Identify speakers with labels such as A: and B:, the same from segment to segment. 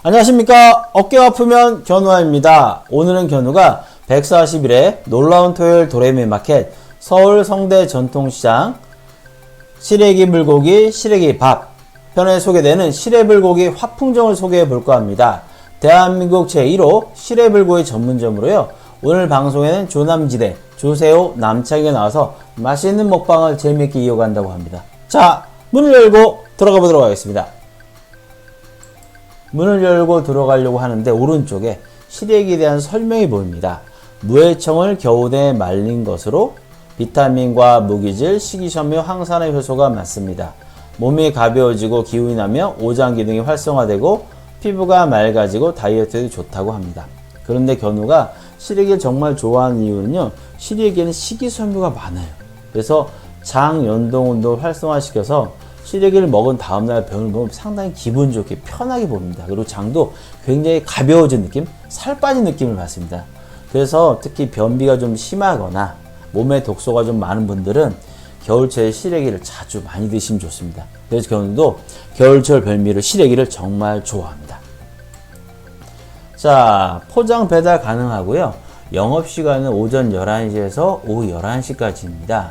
A: 안녕하십니까. 어깨가 아프면 견우아입니다. 오늘은 견우가 141회 놀라운 토요일 도레미 마켓 서울 성대 전통시장 시래기 불고기 시래기 밥 편에 소개되는 시래불고기 화풍정을 소개해 볼까 합니다. 대한민국 제1호 시래불고기 전문점으로요. 오늘 방송에는 조남지대 조세호 남창이가 나와서 맛있는 먹방을 재미있게 이어간다고 합니다. 자, 문을 열고 들어가 보도록 하겠습니다. 문을 열고 들어가려고 하는데 오른쪽에 시래기에 대한 설명이 보입니다. 무해청을 겨우내 말린 것으로 비타민과 무기질, 식이섬유, 항산화 효소가 많습니다. 몸이 가벼워지고 기운이 나며 오장 기능이 활성화되고 피부가 맑아지고 다이어트에도 좋다고 합니다. 그런데 견우가 시래기를 정말 좋아하는 이유는요. 시래기에는 식이섬유가 많아요. 그래서 장 연동 운동을 활성화시켜서 시래기를 먹은 다음날 병을 먹으면 상당히 기분 좋게 편하게 봅니다. 그리고 장도 굉장히 가벼워진 느낌, 살 빠진 느낌을 받습니다. 그래서 특히 변비가 좀 심하거나 몸에 독소가 좀 많은 분들은 겨울철에 시래기를 자주 많이 드시면 좋습니다. 그래서 견우도 겨울철 별미로 시래기를 정말 좋아합니다. 자, 포장 배달 가능하고요. 영업시간은 오전 11시에서 오후 11시까지입니다.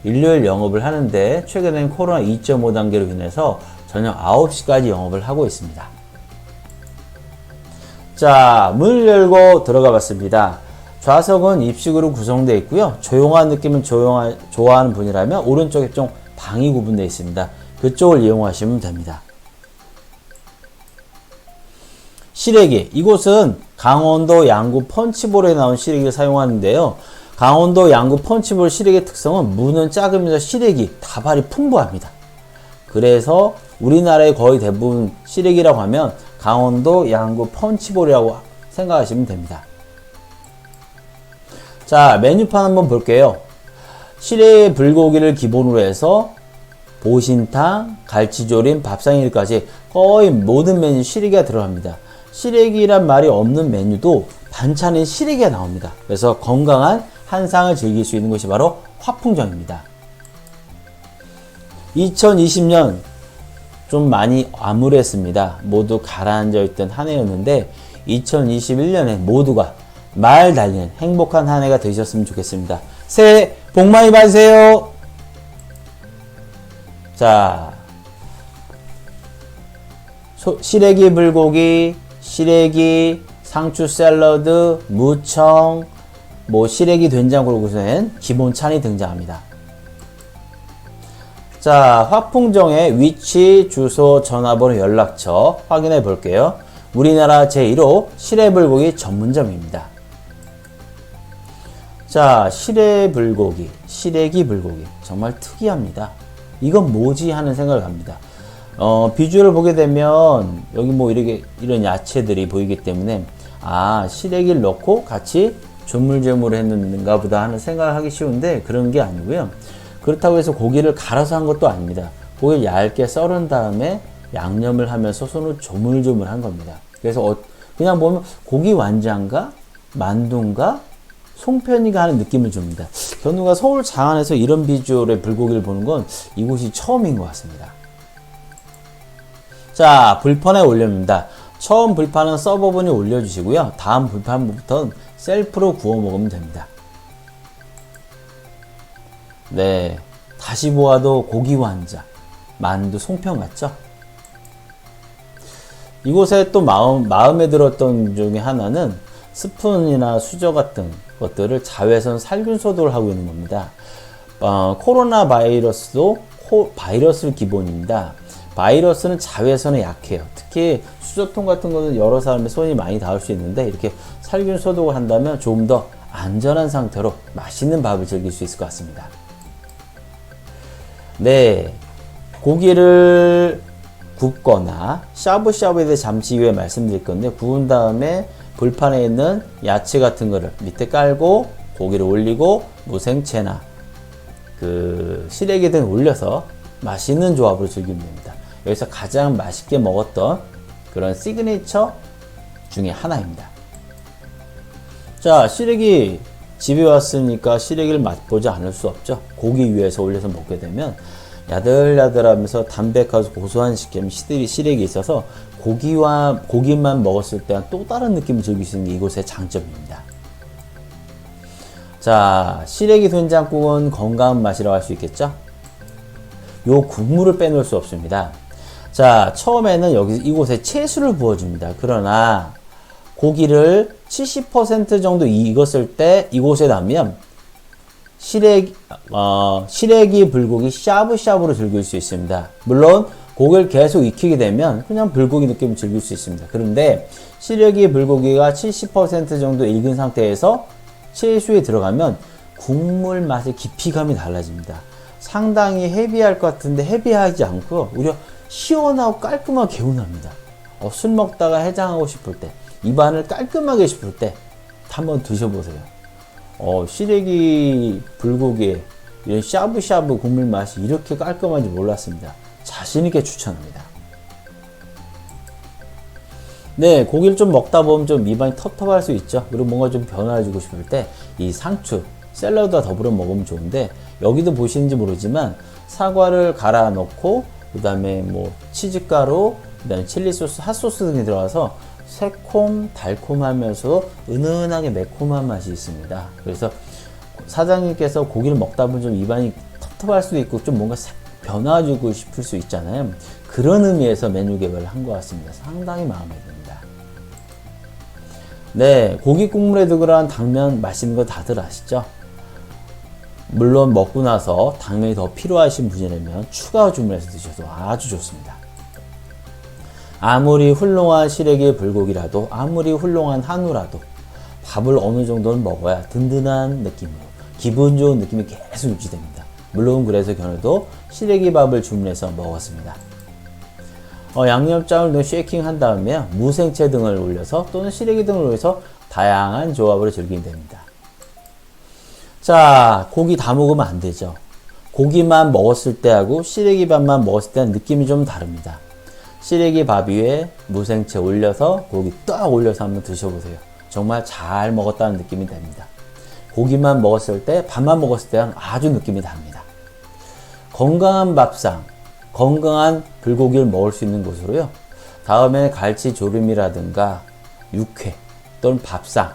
A: 일요일 영업을 하는데 최근엔 코로나 2.5 단계로 인해서 저녁 9시까지 영업을 하고 있습니다. 자, 문을 열고 들어가 봤습니다. 좌석은 입식으로 구성되어 있고요. 조용한 느낌을 좋아하는 분이라면 오른쪽에 좀 방이 구분되어 있습니다. 그쪽을 이용하시면 됩니다. 시래기, 이곳은 강원도 양구 펀치볼에 나온 시래기를 사용하는데요. 강원도 양구 펀치볼 시래기의 특성은 무는 작으면서 시래기, 다발이 풍부합니다. 그래서 우리나라의 거의 대부분 시래기라고 하면 강원도 양구 펀치볼이라고 생각하시면 됩니다. 자, 메뉴판 한번 볼게요. 시래 불고기를 기본으로 해서 보신탕, 갈치조림, 밥상일까지 거의 모든 메뉴 시래기가 들어갑니다. 시래기란 말이 없는 메뉴도 반찬인 시래기가 나옵니다. 그래서 건강한 한상을 즐길 수 있는 것이 바로 화풍정입니다. 2020년 좀 많이 암울했습니다. 모두 가라앉아 있던 한 해였는데 2021년에 모두가 말 달리는 행복한 한 해가 되셨으면 좋겠습니다. 새해 복 많이 받으세요. 자, 시래기 불고기, 시래기, 상추 샐러드, 무청, 시래기 된장으로 구성된 기본 찬이 등장합니다. 자, 화풍정의 위치, 주소, 전화번호, 연락처 확인해 볼게요. 우리나라 제1호 시래불고기 전문점입니다. 자, 시래불고기, 시래기 불고기 정말 특이합니다. 이건 뭐지 하는 생각을 합니다. 비주얼을 보게 되면 여기 이런 야채들이 보이기 때문에 시래기를 넣고 같이 조물조물 했는가 보다 하는 생각을 하기 쉬운데 그런 게 아니고요. 그렇다고 해서 고기를 갈아서 한 것도 아닙니다. 고기를 얇게 썰은 다음에 양념을 하면서 손으로 조물조물 한 겁니다. 그래서 그냥 보면 고기 완자인가 만두인가 송편이가 하는 느낌을 줍니다. 견우가 서울 장안에서 이런 비주얼의 불고기를 보는 건 이곳이 처음인 것 같습니다. 자, 불판에 올립니다. 처음 불판은 서버분이 올려주시고요. 다음 불판부터는 셀프로 구워 먹으면 됩니다. 네, 다시 보아도 고기 완자, 만두, 송편 같죠? 이곳에 또 마음에 들었던 중에 하나는 스푼이나 수저 같은 것들을 자외선 살균 소독을 하고 있는 겁니다. 코로나 바이러스도 바이러스 기본입니다. 바이러스는 자외선에 약해요. 특히 수저통 같은 거는 여러 사람의 손이 많이 닿을 수 있는데 이렇게 살균 소독을 한다면 조금 더 안전한 상태로 맛있는 밥을 즐길 수 있을 것 같습니다. 네, 고기를 굽거나 샤브샤브에 대해 잠시 후에 말씀드릴 건데 구운 다음에 불판에 있는 야채 같은 거를 밑에 깔고 고기를 올리고 무생채나 시래기 등을 올려서 맛있는 조합으로 즐기면 됩니다. 여기서 가장 맛있게 먹었던 그런 시그니처 중에 하나입니다. 자, 시래기 집에 왔으니까 시래기를 맛보지 않을 수 없죠. 고기 위에서 올려서 먹게 되면 야들야들하면서 담백하고 고소한 식감이 시래기에 있어서 고기만 먹었을 때와 또 다른 느낌을 즐길 수 있는 게 이곳의 장점입니다. 자, 시래기 된장국은 건강한 맛이라고 할 수 있겠죠? 요 국물을 빼놓을 수 없습니다. 자, 처음에는 이곳에 채수를 부어줍니다. 그러나 고기를 70% 정도 익었을 때 이곳에 놔면 시래기 불고기 샤브샤브로 즐길 수 있습니다. 물론 고기를 계속 익히게 되면 그냥 불고기 느낌을 즐길 수 있습니다. 그런데 시래기 불고기가 70% 정도 익은 상태에서 채수에 들어가면 국물 맛의 깊이감이 달라집니다. 상당히 헤비할 것 같은데 헤비하지 않고요. 오히려 시원하고 깔끔하고 개운합니다. 술 먹다가 해장하고 싶을 때, 입안을 깔끔하게 싶을 때 한번 드셔보세요. 시래기 불고기에 이런 샤브샤브 국물 맛이 이렇게 깔끔한지 몰랐습니다. 자신있게 추천합니다. 네, 고기를 좀 먹다 보면 좀 입안이 텁텁할 수 있죠. 그리고 뭔가 좀 변화를 주고 싶을 때 이 상추, 샐러드와 더불어 먹으면 좋은데, 여기도 보시는지 모르지만 사과를 갈아 넣고 그 다음에 뭐 치즈가루, 그 다음에 칠리소스, 핫소스 등이 들어가서 새콤 달콤하면서 은은하게 매콤한 맛이 있습니다. 그래서 사장님께서 고기를 먹다 보면 좀 입안이 텁텁할 수도 있고 좀 뭔가 변화 주고 싶을 수 있잖아요. 그런 의미에서 메뉴 개발을 한 것 같습니다. 상당히 마음에 듭니다. 네, 고기 국물에 들어간 당면 맛있는 거 다들 아시죠? 물론 먹고 나서 당면이 더 필요하신 분이라면 추가 주문해서 드셔도 아주 좋습니다. 아무리 훌륭한 시래기 불고기라도, 아무리 훌륭한 한우라도 밥을 어느 정도는 먹어야 든든한 느낌으로 기분 좋은 느낌이 계속 유지됩니다. 물론 그래서 견우도 시래기 밥을 주문해서 먹었습니다. 양념장을 넣어 쉐이킹 한 다음에 무생채 등을 올려서 또는 시래기 등을 올려서 다양한 조합으로 즐기면 됩니다. 자, 고기 다 먹으면 안 되죠. 고기만 먹었을 때하고 시래기 밥만 먹었을 때는 느낌이 좀 다릅니다. 시래기 밥 위에 무생채 올려서 고기 딱 올려서 한번 드셔보세요. 정말 잘 먹었다는 느낌이 됩니다. 고기만 먹었을 때, 밥만 먹었을 때는 아주 느낌이 다릅니다. 건강한 밥상, 건강한 불고기를 먹을 수 있는 곳으로요. 다음에 갈치조림이라든가 육회 또는 밥상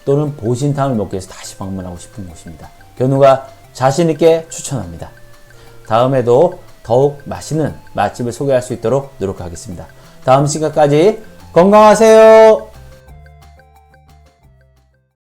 A: 또는 보신탕을 먹기 위해서 다시 방문하고 싶은 곳입니다. 견우가 자신있게 추천합니다. 다음에도 더욱 맛있는 맛집을 소개할 수 있도록 노력하겠습니다. 다음 시간까지 건강하세요.